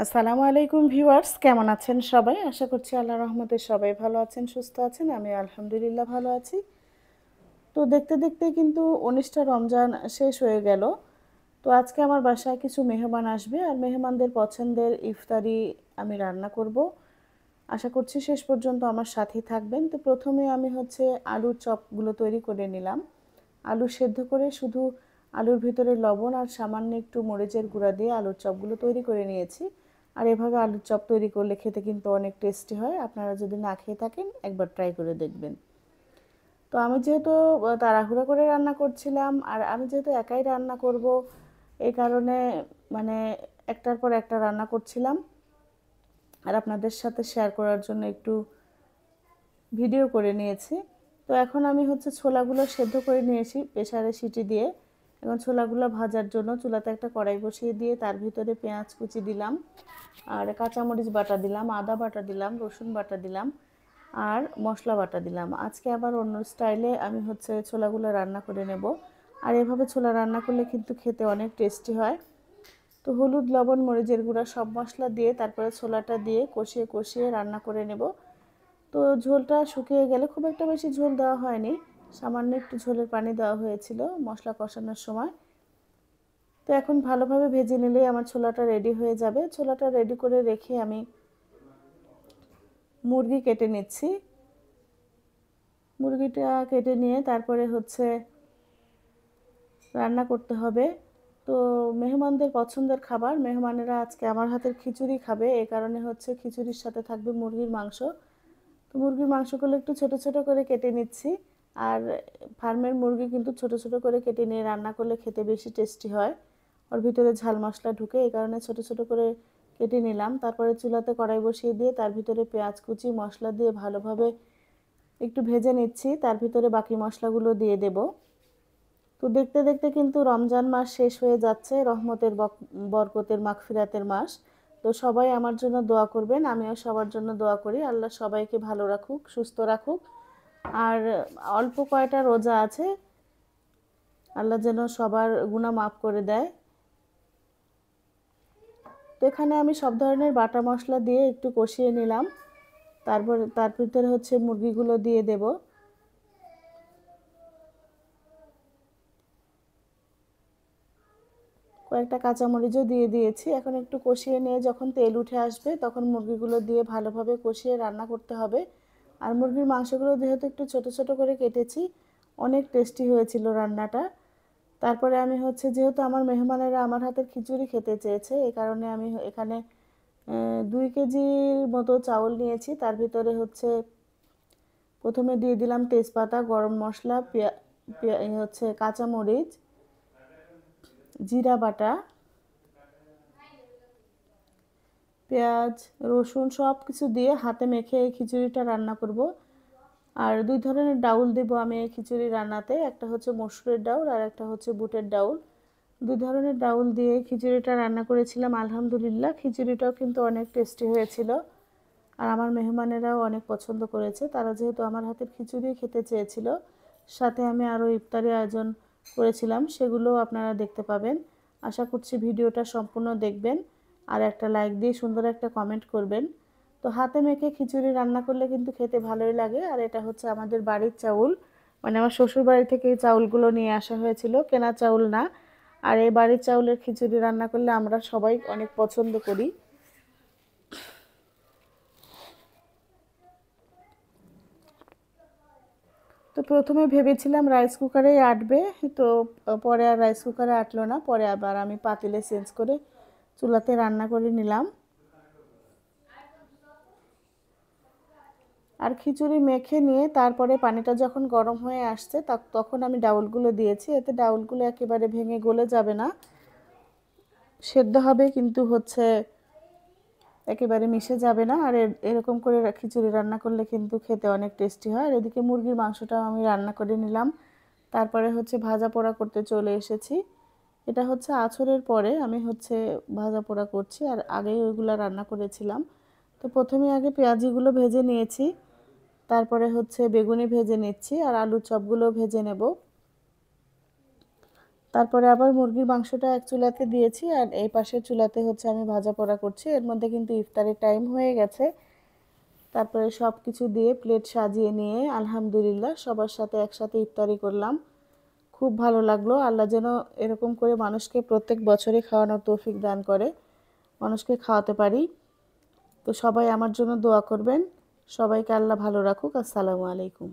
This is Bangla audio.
আসসালামু আলাইকুম ভিউয়ার্স, কেমন আছেন সবাই? আশা করছি আল্লাহর রহমতে সবাই ভালো আছেন, সুস্থ আছেন। আমি আলহামদুলিল্লাহ ভালো আছি। তো দেখতে দেখতে কিন্তু ১৯টা রমজান শেষ হয়ে গেল। তো আজকে আমার বাসায় কিছু মেহমান আসবে আর মেহমানদের পছন্দের ইফতারি আমি রান্না করব। আশা করছি শেষ পর্যন্ত আমার সাথেই থাকবেন। তো প্রথমে আমি আলুর চপগুলো তৈরি করে নিলাম। আলু সেদ্ধ করে শুধু আলুর ভিতরে লবণ আর সামান্য একটু মরিচের গুঁড়া দিয়ে আলুর চপগুলো তৈরি করে নিয়েছি। আর এভাবে আলুর চপ তৈরি করলে খেতে কিন্তু অনেক টেস্টি হয়। আপনারা যদি না খেয়ে থাকেন একবার ট্রাই করে দেখবেন। তো আমি যেহেতু তাড়াহুড়ো করে রান্না করছিলাম আর আমি যেহেতু একাই রান্না করব, এই কারণে মানে একটার পর একটা রান্না করছিলাম আর আপনাদের সাথে শেয়ার করার জন্য একটু ভিডিও করে নিয়েছি। তো এখন আমি ছোলাগুলো সেদ্ধ করে নিয়েছি প্রেসারে সিটি দিয়ে। এখন ছোলাগুলো ভাজার জন্য চুলাতে একটা কড়াই বসিয়ে দিয়ে তার ভিতরে পেঁয়াজ কুচি দিলাম আর কাঁচামরিচ বাটা দিলাম, আদা বাটা দিলাম, রসুন বাটা দিলাম আর মশলা বাটা দিলাম। আজকে আবার অন্য স্টাইলে আমি ছোলাগুলো রান্না করে নেব। আর এভাবে ছোলা রান্না করলে কিন্তু খেতে অনেক টেস্টি হয়। তো হলুদ, লবণ, মরিচের গুঁড়া সব মশলা দিয়ে তারপরে ছোলাটা দিয়ে কষিয়ে কষিয়ে রান্না করে নেব। তো ঝোলটা শুকিয়ে গেলে, খুব একটা বেশি ঝোল দেওয়া হয়নি, সামান্য একটু ঝোলের পানি দেওয়া হয়েছিল মশলা কষানোর সময়। তো এখন ভালোভাবে ভেজে নিলেই আমার ছোলাটা রেডি হয়ে যাবে। ছোলাটা রেডি করে রেখে আমি মুরগি কেটে নিচ্ছি। মুরগিটা কেটে নিয়ে তারপরে রান্না করতে হবে। তো মেহমানদের পছন্দের খাবার, মেহমানেরা আজকে আমার হাতের খিচুড়ি খাবে, এই কারণে খিচুড়ির সাথে থাকবে মুরগির মাংস। তো মুরগির মাংসগুলো একটু ছোট ছোট করে কেটে নিচ্ছি। আর ফার্মের মুরগি কিন্তু ছোট ছোট করে কেটে নিয়ে রান্না করলে খেতে বেশি টেস্টি হয়, ওর ভিতরে ঝাল মশলা ঢুকে, এই কারণে ছোট ছোট করে কেটে নিলাম। তারপরে চুলাতে কড়াই বসিয়ে দিয়ে তার ভিতরে পেঁয়াজ কুচি মশলা দিয়ে ভালোভাবে একটু ভেজে নিচ্ছি, তার ভিতরে বাকি মশলাগুলো দিয়ে দেব। তো দেখতে দেখতে কিন্তু রমজান মাস শেষ হয়ে যাচ্ছে, রহমতের বরকতের মাগফিরাতের মাস। তো সবাই আমার জন্য দোয়া করবেন, আমিও সবার জন্য দোয়া করি আল্লাহ সবাইকে ভালো রাখুক, সুস্থ রাখুক। আর অল্প কয়টা রোজা আছে, আল্লাহ যেন সবার গুনাহ মাফ করে দেয়। তো এখানে আমি সব ধরনের বাটা মশলা দিয়ে একটু কষিয়ে নিলাম। তারপর তার ভিতরে মুরগিগুলো দিয়ে দেব। কয়েকটা কাঁচামরিচও দিয়ে দিয়েছি। এখন একটু কষিয়ে নিয়ে যখন তেল উঠে আসবে তখন মুরগিগুলো দিয়ে ভালোভাবে কষিয়ে রান্না করতে হবে। আর মুরগির মাংসগুলো যেহেতু একটু ছোট ছোট করে কেটেছি, অনেক টেস্টি হয়েছিল রান্নাটা। তারপরে আমি যেহেতু আমার মেহমানেরা আমার হাতের খিচুড়ি খেতে চেয়েছে, এই কারণে আমি এখানে 2 কেজির মতো চাউল নিয়েছি। তার ভিতরে প্রথমে দিয়ে দিলাম তেজপাতা, গরম মশলা, কাঁচামরিচ, জিরা বাটা, পেঁয়াজ, রসুন সব কিছু দিয়ে হাতে মেখে এই খিচুড়িটা রান্না করব। আর 2 ধরনের ডাউল দেব আমি এই খিচুড়ি রান্নাতে, একটা মসুরের ডাউল আর একটা বুটের ডাউল। 2 ধরনের ডাউল দিয়ে খিচুড়িটা রান্না করেছিলাম। আলহামদুলিল্লাহ খিচুড়িটাও কিন্তু অনেক টেস্টি হয়েছিল আর আমার মেহমানেরাও অনেক পছন্দ করেছে। তারা যেহেতু আমার হাতের খিচুড়ি খেতে চেয়েছিল, সাথে আমি আরও ইফতারি আয়োজন করেছিলাম, সেগুলোও আপনারা দেখতে পাবেন। আশা করছি ভিডিওটা সম্পূর্ণ দেখবেন আর একটা লাইক দিয়ে সুন্দর একটা কমেন্ট করবেন। তো হাতে মেখে খিচুড়ি রান্না করলে কিন্তু খেতে ভালোই লাগে। আর এটা আমাদের বাড়ির চাউল, মানে আমার শ্বশুর বাড়ি থেকে এই চাউলগুলো নিয়ে আসা হয়েছিল, কেনা চাউল না। আর এই বাড়ির চাউলের খিচুড়ি রান্না করলে আমরা সবাই অনেক পছন্দ করি। তো প্রথমে ভেবেছিলাম রাইস কুকারেই আটবে, তো পরে আর রাইস কুকারে আটলো না। পরে আবার আমি পাতিলে চেঞ্জ করে চুলাতে রান্না করে নিলাম। আর খিচুড়ি মেখে নিয়ে তারপরে পানিটা যখন গরম হয়ে আসছে তখন আমি ডাউলগুলো দিয়েছি। এতে ডাউলগুলো একেবারে ভেঙে গলে যাবে না, সেদ্ধ হবে কিন্তু একেবারে মিশে যাবে না। আর এরকম করে খিচুড়ি রান্না করলে কিন্তু খেতে অনেক টেস্টি হয়। আর এদিকে মুরগির মাংসটাও আমি রান্না করে নিলাম। তারপরে ভাজা পোড়া করতে চলে এসেছি। এটা আছরের পরে আমি ভাজা পোড়া করছি, আর আগেই ওইগুলো রান্না করেছিলাম। তো প্রথমে আগে পেঁয়াজিগুলো ভেজে নিয়েছি, তারপরে বেগুনি ভেজে নিচ্ছি আর আলুর চপগুলো ভেজে নেব। তারপরে আবার মুরগির মাংসটা এক চুলাতে দিয়েছি, আর এই পাশের চুলাতে হচ্ছে আমি ভাজা পোড়া করছি। এর মধ্যে কিন্তু ইফতারের টাইম হয়ে গেছে। তারপরে সব কিছু দিয়ে প্লেট সাজিয়ে নিয়ে আলহামদুলিল্লাহ সবার সাথে একসাথে ইফতারি করলাম। খুব ভালো লাগলো। আল্লাহ যেন এরকম করে মানুষকে প্রত্যেক বছরই খাওয়ানোর তৌফিক দান করে, মানুষকে খাওয়াতে পারি। তো সবাই আমার জন্য দোয়া করবেন। সবাইকে আল্লাহ ভালো রাখুক। আসসালামু আলাইকুম।